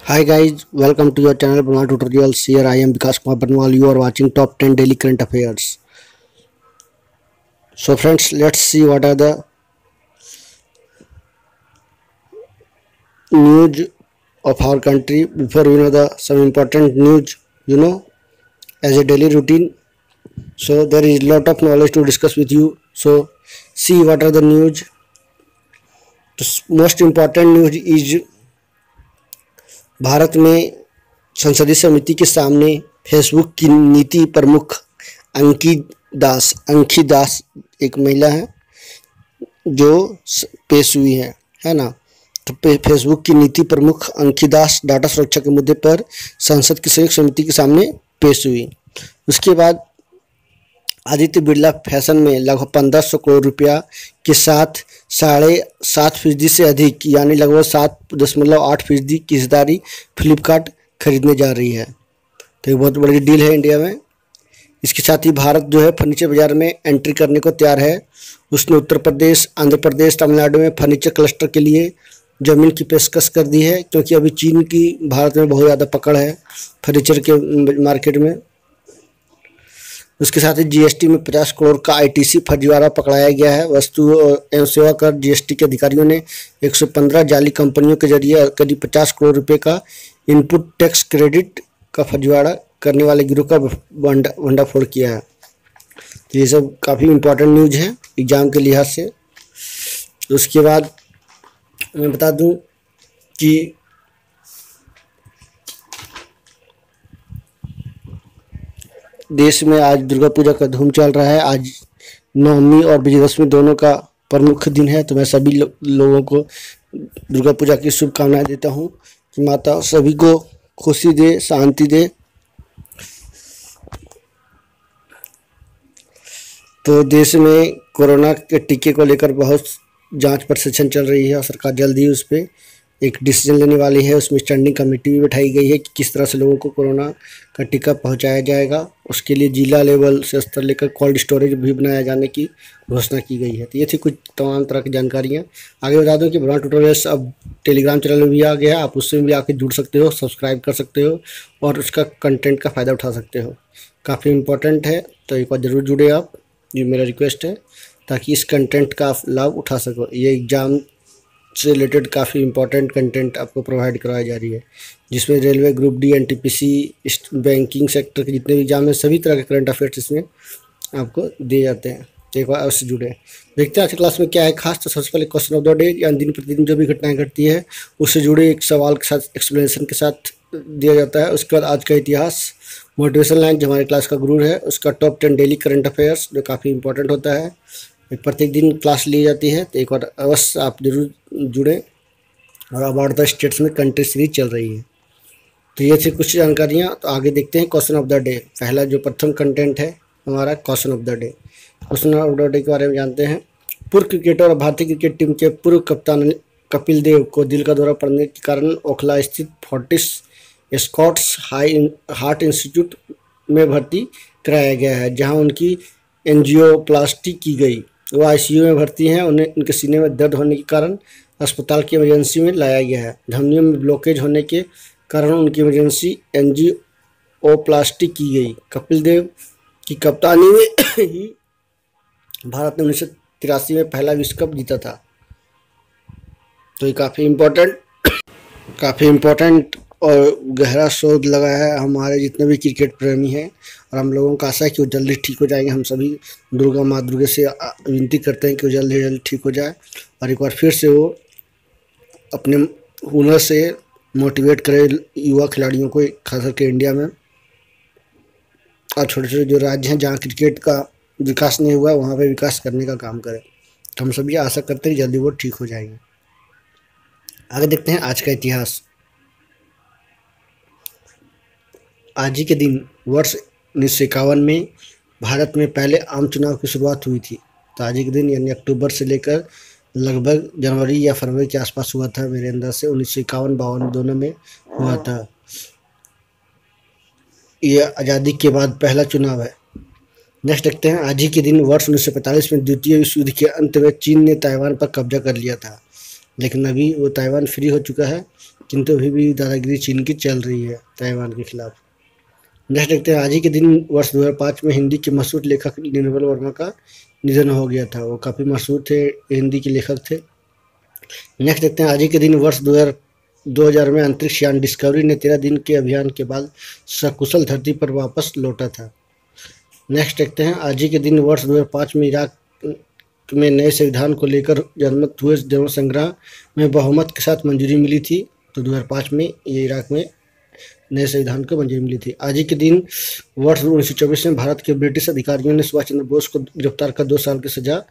Hi guys, welcome to your channel Banwal Tutorials. Here I am Vikas Kumar Banwal. You are watching top 10 daily current affairs. So friends, let's see what are the news of our country. Before we know some important news, as a daily routine. So there is lot of knowledge to discuss with you. So see what are the news. The most important news is Bharat में संसदीय समिति के सामने Facebook की नीति प्रमुख अंकी दास एक महिला है जो पेश हुई है ना। तो फेसबुक की नीति प्रमुख अंकी दास डाटा सुरक्षा के मुद्दे पर संसद की संयुक्त समिति के सामने पेश हुई। उसके बाद आदित्य बिरला फैशन में लगभग 1500 करोड़ रुपया के साथ 7.5% से अधिक यानी लगभग 7.8% की हिस्सेदारी फ्लिपकार्ट खरीदने जा रही है। तो एक बहुत बड़ी डील है इंडिया में। इसके साथ ही भारत जो है फर्नीचर बाजार में एंट्री करने को तैयार है। उसने उत्तर प्रदेश, आंध्र प्रदेश, तमिलनाडु में फर्नीचर क्लस्टर के लिए ज़मीन की पेशकश कर दी है, क्योंकि अभी चीन की भारत में बहुत ज़्यादा पकड़ है फर्नीचर के मार्केट में। उसके साथ ही जीएसटी में 50 करोड़ का आईटीसी फर्जीवाड़ा पकड़ाया गया है। वस्तु एवं सेवा कर जीएसटी के अधिकारियों ने 115 जाली कंपनियों के जरिए करीब 50 करोड़ रुपए का इनपुट टैक्स क्रेडिट का फर्जीवाड़ा करने वाले गिरोह का भंडाफोड़ किया है। तो ये सब काफ़ी इम्पोर्टेंट न्यूज़ है एग्जाम के लिहाज से। उसके बाद मैं बता दूं कि देश में आज दुर्गा पूजा का धूम चल रहा है। आज नवमी और विजयदशमी दोनों का प्रमुख दिन है। तो मैं सभी लोगों को दुर्गा पूजा की शुभकामनाएं देता हूं कि माता सभी को खुशी दे, शांति दे। तो देश में कोरोना के टीके को लेकर बहुत जांच प्रशिक्षण चल रही है और सरकार जल्द ही उस पर एक डिसीजन लेने वाली है। उसमें स्टैंडिंग कमेटी भी बैठाई गई है कि किस तरह से लोगों को कोरोना का टीका पहुंचाया जाएगा। उसके लिए जिला लेवल से स्तर लेकर कोल्ड स्टोरेज भी बनाया जाने की घोषणा की गई है। तो ये थी कुछ तमाम तरह की जानकारियाँ। आगे बता दूं कि बनवाल ट्यूटोरियल्स अब टेलीग्राम चैनल में भी आ गया है। आप उससे भी आके जुड़ सकते हो, सब्सक्राइब कर सकते हो और उसका कंटेंट का फ़ायदा उठा सकते हो। काफ़ी इम्पोर्टेंट है, तो एक बार ज़रूर जुड़े आप, ये मेरा रिक्वेस्ट है, ताकि इस कंटेंट का आप लाभ उठा सको। ये एग्ज़ाम से रिलेटेड काफ़ी इंपॉर्टेंट कंटेंट आपको प्रोवाइड करवाई जा रही है, जिसमें railway, group D, NTPC, banking sector के जितने भी एग्जाम हैं सभी तरह के करंट अफेयर्स इसमें आपको दिए जाते हैं। तो एक बार अवश्य जुड़े। देखते हैं आज की क्लास में क्या है खास। तो सबसे पहले क्वेश्चन ऑफ द डे, यानी दिन प्रतिदिन जो भी घटनाएं घटती है उससे जुड़े एक सवाल के साथ एक्सप्लेनेशन के साथ दिया जाता है। उसके बाद आज का इतिहास, मोटिवेशन लाइन जो हमारे क्लास का गुरु है उसका टॉप 10 डेली करंट अफेयर्स जो काफ़ी इंपॉर्टेंट होता है, प्रत्येक दिन क्लास ली जाती है। तो एक बार अवश्य आप जरूर जुड़ें। और अबाउट द स्टेट्स में कंट्री सीरीज चल रही है। तो ये थी कुछ जानकारियाँ। तो आगे देखते हैं क्वेश्चन ऑफ द डे। पहला जो प्रथम कंटेंट है हमारा question of the day. Question of the day के बारे में जानते हैं। पूर्व क्रिकेटर और भारतीय क्रिकेट टीम के पूर्व कप्तान कपिल देव को दिल का दौरा पड़ने के कारण ओखला स्थित फोर्टिस स्कॉट्स हार्ट इंस्टीट्यूट में भर्ती कराया गया है, जहाँ उनकी एंजियोप्लास्टी की गई। वो आईसीयू में भर्ती हैं। उन्हें उनके सीने में दर्द होने के कारण अस्पताल की इमरजेंसी में लाया गया है। धमनियों में ब्लॉकेज होने के कारण उनकी इमरजेंसी एंजियोप्लास्टी की गई। कपिल देव की कप्तानी में ही भारत ने 1983 में पहला विश्व कप जीता था। तो ये काफ़ी इम्पोर्टेंट और गहरा शोध लगा है हमारे जितने भी क्रिकेट प्रेमी हैं। और हम लोगों का आशा है कि वो जल्दी ठीक हो जाएंगे। हम सभी दुर्गा माँ दुर्गे से विनती करते हैं कि वो जल्द से जल्द ठीक हो जाए और एक बार फिर से वो अपने हुनर से मोटिवेट करे युवा खिलाड़ियों को, खास करके इंडिया में और छोटे छोटे जो राज्य हैं जहाँ क्रिकेट का विकास नहीं हुआ वहाँ पर विकास करने का काम करें। तो हम सभी आशा करते हैं जल्दी वो ठीक हो जाएंगे। आगे देखते हैं आज का इतिहास। आज ही के दिन वर्ष 1951 में भारत में पहले आम चुनाव की शुरुआत हुई थी। तो आज ही के दिन यानी अक्टूबर से लेकर लगभग जनवरी या फरवरी के आसपास हुआ था। मेरे अंदर से 1951-52 दोनों में हुआ था। ये आज़ादी के बाद पहला चुनाव है। नेक्स्ट देखते हैं। आज ही के दिन वर्ष 1945 में द्वितीय विश्व युद्ध के अंत में चीन ने ताइवान पर कब्जा कर लिया था, लेकिन अभी वो ताइवान फ्री हो चुका है। किंतु अभी भी दादागिरी चीन की चल रही है ताइवान के खिलाफ। नेक्स्ट देखते हैं, आज ही के दिन वर्ष 2005 में हिंदी के मशहूर लेखक निर्मल वर्मा का निधन हो गया था। वो काफ़ी मशहूर थे, हिंदी के लेखक थे। नेक्स्ट देखते हैं, आज ही के दिन वर्ष 2000 में अंतरिक्ष यान डिस्कवरी ने 13 दिन के अभियान के बाद सकुशल धरती पर वापस लौटा था। नेक्स्ट देखते हैं, आज ही के दिन वर्ष 2005 में इराक में नए संविधान को लेकर जनमत हुए जन संग्रह में बहुमत के साथ मंजूरी मिली थी। तो 2005 में ये इराक में नए संविधान को मंजूरी मिली थी। आज ही के दिन वर्ष 1924 में भारत के ब्रिटिश अधिकारियों ने सुभाष चंद्र बोस को गिरफ्तार कर 2 साल की सजा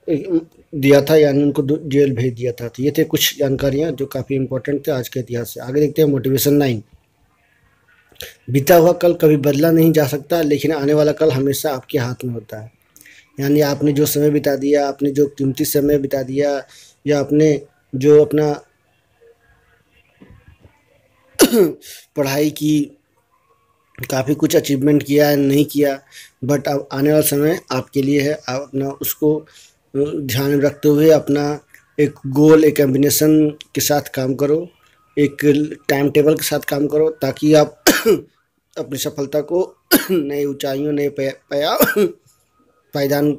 दिया था, यानी उनको जेल भेज दिया था। तो ये थे कुछ जानकारियां जो काफ़ी इंपॉर्टेंट थे आज के इतिहास से। आगे देखते हैं मोटिवेशन 9। बीता हुआ कल कभी बदला नहीं जा सकता, लेकिन आने वाला कल हमेशा आपके हाथ में होता है। यानी आपने जो समय बिता दिया, आपने जो कीमती समय बिता दिया, या आपने जो अपना पढ़ाई की, काफ़ी कुछ अचीवमेंट किया है, नहीं किया, बट अब आने वाला समय आपके लिए है। आप अपना उसको ध्यान में रखते हुए अपना एक गोल, एक एम्बिनेशन के साथ काम करो, एक टाइम टेबल के साथ काम करो, ताकि आप अपनी सफलता को नई ऊंचाइयों, नए पायदान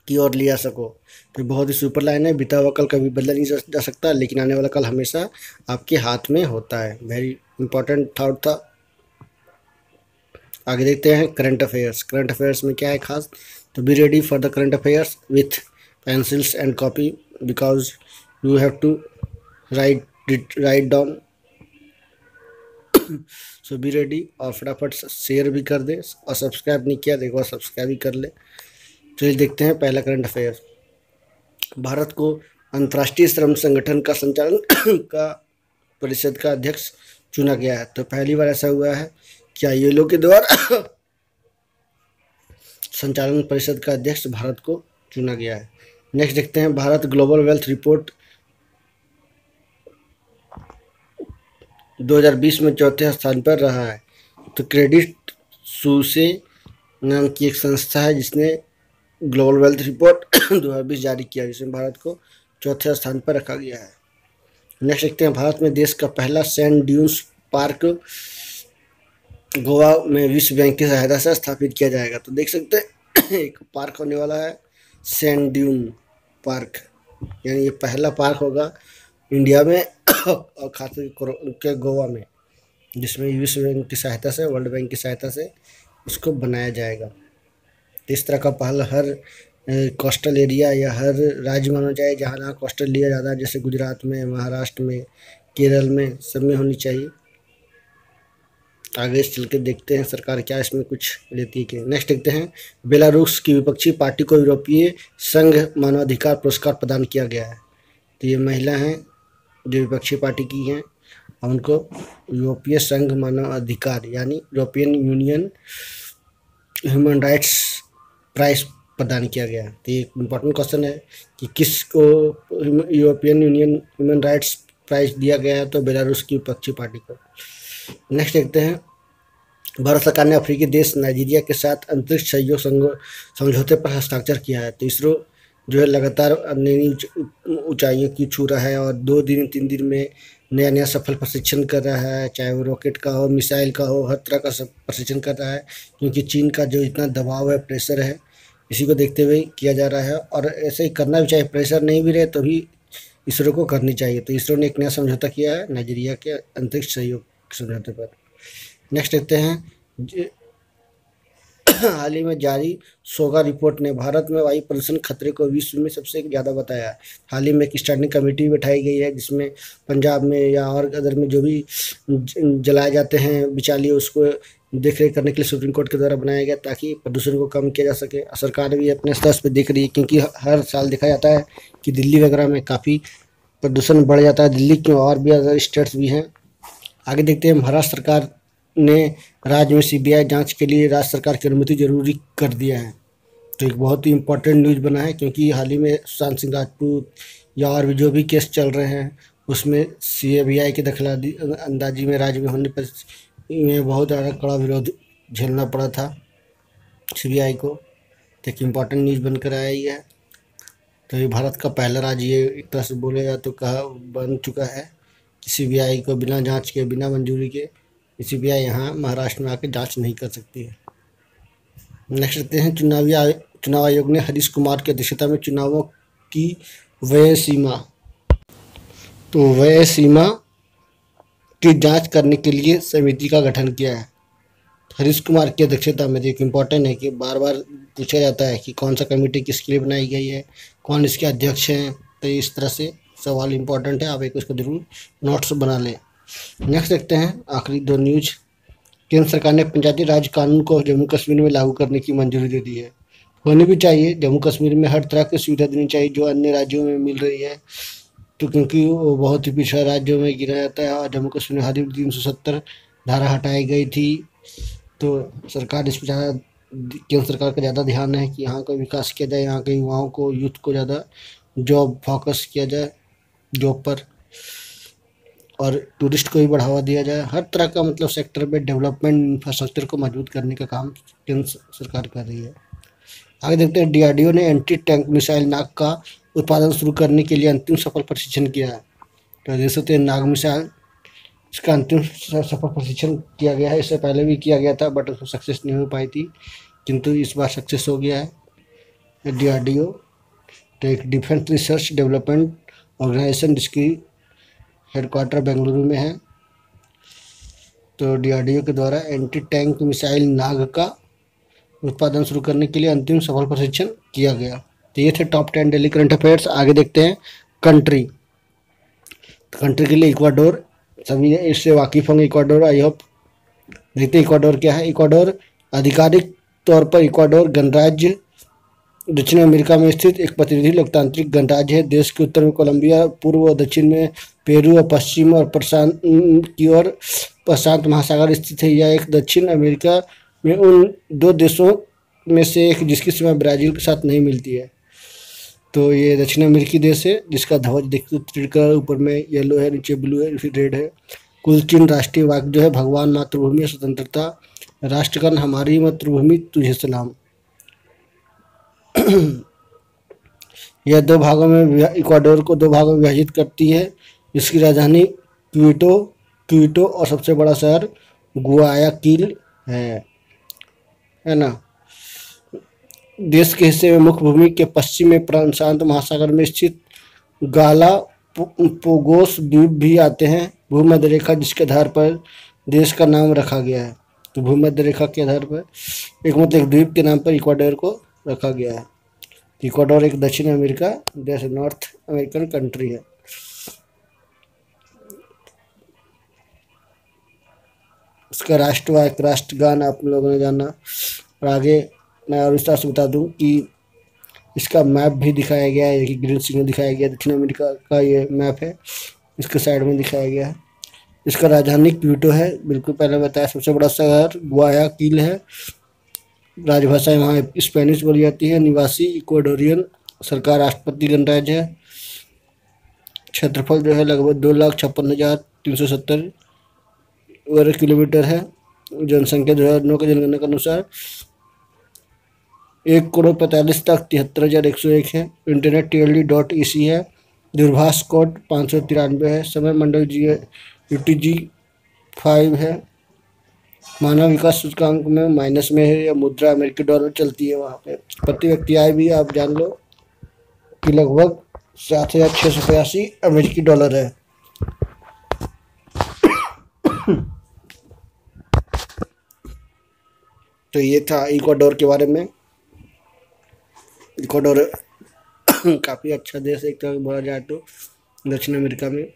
की ओर ले आ सको। तो बहुत ही सुपर लाइन है, बीता हुआ कल कभी बदला नहीं जा सकता, लेकिन आने वाला कल हमेशा आपके हाथ में होता है। वेरी इंपॉर्टेंट थॉट था। आगे देखते हैं करंट अफेयर्स। करंट अफेयर्स में क्या है खास, तो be ready for the current affairs with pencils and copy, because you have to write down. So be ready, और फटाफट शेयर भी कर दे, और सब्सक्राइब नहीं किया देखो सब्सक्राइब भी कर ले। चलिए देखते हैं पहला करंट अफेयर। भारत को अंतर्राष्ट्रीय श्रम संगठन का संचालन का परिषद का अध्यक्ष चुना गया है। तो पहली बार ऐसा हुआ है क्या ILO के द्वारा संचालन परिषद का अध्यक्ष भारत को चुना गया है। नेक्स्ट देखते हैं, भारत ग्लोबल वेल्थ रिपोर्ट 2020 में 4थे स्थान पर रहा है। तो क्रेडिट सूसे नाम की एक संस्था है जिसने ग्लोबल वेल्थ रिपोर्ट 2020 जारी किया, जिसमें भारत को 4थे स्थान पर रखा गया है। नेक्स्ट देखते हैं, भारत में देश का पहला सैंड ड्यून्स पार्क गोवा में विश्व बैंक की सहायता से स्थापित किया जाएगा। तो देख सकते हैं एक पार्क होने वाला है, सैंड ड्यून पार्क, यानी ये पहला पार्क होगा इंडिया में और खासकर के गोवा में, जिसमें विश्व बैंक की सहायता से, वर्ल्ड बैंक की सहायता से इसको बनाया जाएगा। तो इस तरह का पहल हर कोस्टल एरिया या हर राज्य माना जाए जहाँ ना कोस्टल एरिया ज़्यादा है, जैसे गुजरात में, महाराष्ट्र में, केरल में, सब में होनी चाहिए। आगे चल के देखते हैं सरकार क्या इसमें कुछ लेती है कि। नेक्स्ट देखते हैं, बेलारूस की विपक्षी पार्टी को यूरोपीय संघ मानवाधिकार पुरस्कार प्रदान किया गया है। तो ये महिला हैं जो विपक्षी पार्टी की हैं, और उनको यूरोपीय संघ मानवाधिकार यानी European Union human rights prize प्रदान किया गया। तो ये इम्पोर्टेंट क्वेश्चन है कि किसको European Union human rights prize दिया गया है, तो बेलारूस की विपक्षी पार्टी को। नेक्स्ट देखते हैं, भारत सरकार ने अफ्रीकी देश नाइजीरिया के साथ अंतरिक्ष सहयोग समझौते पर हस्ताक्षर किया है। तो इसरो जो है लगातार नई ऊंचाइयों की छू रहा है, और 2 दिन 3 दिन में नया नया सफल प्रशिक्षण कर रहा है, चाहे वो रॉकेट का हो, मिसाइल का हो, हर तरह का सब प्रशिक्षण कर रहा है, क्योंकि चीन का जो इतना दबाव है, प्रेशर है, इसी को देखते हुए किया जा रहा है। और ऐसे ही करना भी चाहिए, प्रेशर नहीं भी रहे तो भी इसरो को करनी चाहिए। तो इसरो ने एक नया समझौता किया है नाइजीरिया के अंतरिक्ष सहयोग समझौते पर। नेक्स्ट देखते हैं, हाल ही में जारी सोगा रिपोर्ट ने भारत में वायु प्रदूषण खतरे को विश्व में सबसे ज़्यादा बताया है। हाल ही में एक स्टैंडिंग कमेटी बैठाई गई है, जिसमें पंजाब में या और अदर में जो भी जलाए जाते हैं बिचाली, उसको देख रेख करने के लिए सुप्रीम कोर्ट के द्वारा बनाया गया, ताकि प्रदूषण को कम किया जा सके। सरकार भी अपने स्तर पर देख रही है, क्योंकि हर साल देखा जाता है कि दिल्ली वगैरह में काफ़ी प्रदूषण बढ़ जाता है, दिल्ली क्यों और भी अदर स्टेट्स भी हैं। आगे देखते हैं, महाराष्ट्र सरकार ने राज्य में CBI जांच के लिए राज्य सरकार की अनुमति जरूरी कर दिया है। तो एक बहुत ही इम्पोर्टेंट न्यूज़ बना है, क्योंकि हाल ही में सुशांत सिंह राजपूत या और भी जो भी केस चल रहे हैं, उसमें CBI की दखलअंदाजी में राज्य में होने पर में बहुत ज़्यादा कड़ा विरोध झेलना पड़ा था CBI को। तो एक इम्पोर्टेंट न्यूज़ बनकर आया है। तो ये भारत का पहला राज्य, ये एक तरह से बोले जाए तो कहा बन चुका है सीबीआई को बिना जांच के, बिना मंजूरी के सीबीआई यहाँ महाराष्ट्र में आके जांच नहीं कर सकती है। नेक्स्ट देखते हैं, चुनाव आयोग ने हरीश कुमार की अध्यक्षता में चुनावों की व्यय सीमा, तो व्यय सीमा की जांच करने के लिए समिति का गठन किया है। हरीश कुमार की अध्यक्षता में, एक इम्पॉर्टेंट है कि बार बार पूछा जाता है कि कौन सा कमेटी किसके लिए बनाई गई है, कौन इसके अध्यक्ष हैं, तो इस तरह से सवाल इम्पॉर्टेंट है, आप एक उसको जरूर नोट्स बना लें। नेक्स्ट देखते हैं आखिरी दो न्यूज। केंद्र सरकार ने पंचायती राज कानून को जम्मू कश्मीर में लागू करने की मंजूरी दे दी है। होनी भी चाहिए, जम्मू कश्मीर में हर तरह की सुविधा देनी चाहिए जो अन्य राज्यों में मिल रही है, तो क्योंकि वो बहुत ही पिछड़ा राज्यों में गिना जाता है और जम्मू कश्मीर में हाल 370 धारा हटाई गई थी, तो सरकार इस पर ज़्यादा, केंद्र सरकार का ज़्यादा ध्यान है कि यहाँ का विकास किया जाए, यहाँ के युवाओं को, यूथ को ज़्यादा जॉब फोकस किया जाए, जॉब पर, और टूरिस्ट को भी बढ़ावा दिया जाए। हर तरह का मतलब सेक्टर में डेवलपमेंट, इंफ्रास्ट्रक्चर को मजबूत करने का काम केंद्र सरकार कर रही है। आगे देखते हैं, डीआरडीओ ने एंटी टैंक मिसाइल नाग का उत्पादन शुरू करने के लिए अंतिम सफल परीक्षण किया है। तो देख सकते हैं नाग मिसाइल, इसका अंतिम सफल परीक्षण किया गया है। इससे पहले भी किया गया था बट उसमें सक्सेस नहीं हो पाई थी, किंतु इस बार सक्सेस हो गया है। डीआरडीओ तो एक डिफेंस रिसर्च डेवलपमेंट ऑर्गेनाइजेशन जिसकी हेडक्वार्टर बेंगलुरु में है। तो डीआरडीओ के द्वारा एंटी टैंक मिसाइल नाग का उत्पादन शुरू करने के लिए अंतिम सफल परीक्षण किया गया। तो ये थे टॉप 10 डेली करंट अफेयर्स। आगे देखते हैं कंट्री। कंट्री के लिए इक्वाडोर, सभी इससे वाकिफ होंगे। Ecuador, I hope. देखते हैं इक्वाडोर क्या है। इक्वाडोर आधिकारिक तौर पर इक्वाडोर गणराज्य दक्षिण अमेरिका में स्थित एक प्रतिनिधि लोकतांत्रिक गणराज्य है। देश के उत्तर में कोलंबिया, पूर्व और दक्षिण में पेरू और पश्चिम और प्रशांत की ओर प्रशांत महासागर स्थित है। यह एक दक्षिण अमेरिका में उन दो देशों में से एक जिसकी सीमा ब्राज़ील के साथ नहीं मिलती है। तो ये दक्षिण अमेरिकी देश है जिसका ध्वज देखते त्रिकलर, ऊपर में येलो है, नीचे ब्लू है, फिर रेड है। कुल चिन्ह राष्ट्रीय वाक्य जो है, भगवान, मातृभूमि, स्वतंत्रता, राष्ट्रगान, हमारी मातृभूमि तुझे सलाम। यह दो भागों में, इक्वाडोर को दो भागों में विभाजित करती है। इसकी राजधानी क्विटो और सबसे बड़ा शहर गुआयाकिल है ना। देश के हिस्से में मुख्य भूमि के पश्चिम में प्रशांत महासागर में स्थित गालापागोस द्वीप भी आते हैं। भूमध्य रेखा जिसके आधार पर देश का नाम रखा गया है, तो भूमध्य रेखा के आधार पर एक द्वीप के नाम पर इक्वाडोर को रखा गया है। इक्वाडोर एक दक्षिण अमेरिका देश, नॉर्थ अमेरिकन कंट्री है। इसका राष्ट्रगान आप लोगों ने जाना। और आगे मैं और विस्तार से बता दूं कि इसका मैप भी दिखाया गया है, एक ग्रीन सिग्नल दिखाया गया है। दक्षिण अमेरिका का ये मैप है, इसके साइड में दिखाया गया है। इसका राजधानी क्विटो है, बिल्कुल पहले बताया। सबसे बड़ा शहर गुआयाकिल है। राजभाषा वहाँ स्पेनिश बोली जाती है। निवासी इक्वाडोरियन। सरकार राष्ट्रपति गणराज्य है। क्षेत्रफल जो है लगभग 2,56,370 वर्ग किलोमीटर है। जनसंख्या 2009 की जनगणना के अनुसार 1,45,73,101 है। इंटरनेट TLD.EC है। दूरभाष कोड 593 है। समय मंडल UTG 5 है। मानव विकास सूचकांक में माइनस में है, या मुद्रा अमेरिकी डॉलर चलती है वहाँ पे। प्रति व्यक्ति आय भी आप जान लो कि लगभग 7,685 अमेरिकी डॉलर है। तो ये था इक्वाडोर के बारे में। इक्वाडोर काफ़ी अच्छा देश है एक तरह बोला जाए तो दक्षिण अमेरिका में।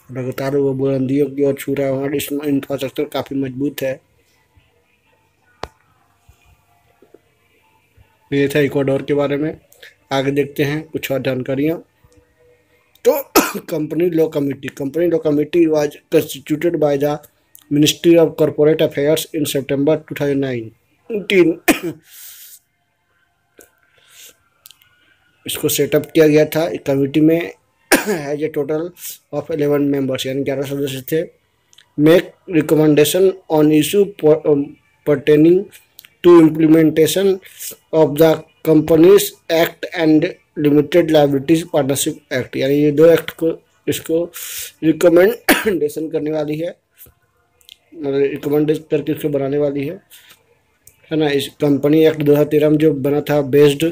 लगातार वो बुलंदियों की ओर छू रहा है। वहाँ इंफ्रास्ट्रक्चर काफ़ी मजबूत है। ये था इक्वाडोर के बारे में। आगे देखते हैं कुछ और जानकारियाँ। तो company law committee was constituted by the ministry of corporate affairs in सितंबर 2019। इसको सेटअप किया गया था। कमिटी में has a total of 11 members, यानी 11 सदस्य थे। Make recommendation on issue pertaining to implementation of the companies act and limited liabilities partnership act, यानी ये दो एक्ट को इसको रिकमेंडेशन करने वाली है, मतलब रिकमेंड करके इसको बनाने वाली है ना। इस कंपनी एक्ट 2013 में जो बना था, based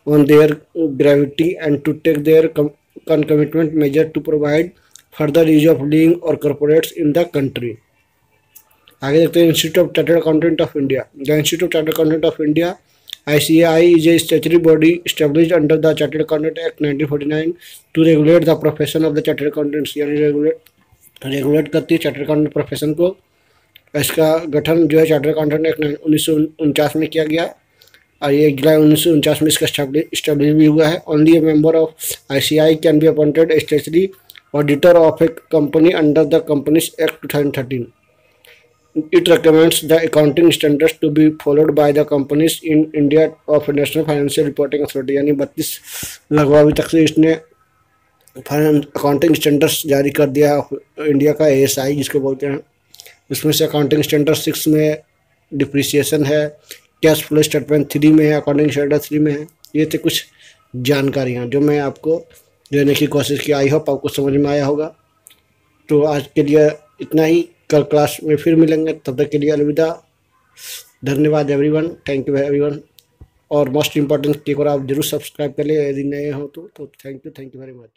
on their gravity and to take their commitment measure to provide further ease of living और कॉर्पोरेट्स इन द कंट्री। आगे देखते हैं institute of chartered accountant of India. The institute of chartered accountant of India ICAI is a statutory body established under the Chartered Accountant Act 1949 to regulate the profession of the chartered accountants, यानी regulate करती है chartered accountant profession को। इसका गठन जो है chartered accountant act 1949 में किया गया और ये जुलाई 1949 में इसका स्टैब्लिश भी हुआ है। Only A member of ICAI can be appointed statutory auditor of A company under the companies act 2013। It recommends the accounting standards to be followed by the companies in India of National Financial Reporting Authority, यानी 32 लगभग अभी तक से इसने accounting standards जारी कर दिया India का, ASI जिसको बोलते हैं। इसमें से अकाउंटिंग स्टैंडर्ड 6 में डिप्रिसिएशन है, कैश फ्लो स्टेटमेंट 3 में है, अकाउंटिंग स्टैंडर्ड 3 में है। ये थे कुछ जानकारियाँ जो मैं आपको देने की कोशिश की। आई होप आपको समझ में आया होगा। तो आज के लिए इतना ही, कल क्लास में फिर मिलेंगे, तब तक के लिए अलविदा। धन्यवाद एवरीवन, थैंक यू एवरीवन। और मोस्ट इम्पॉर्टेंट एक बार आप जरूर सब्सक्राइब कर ले यदि नए हो तो थैंक यू वेरी मच।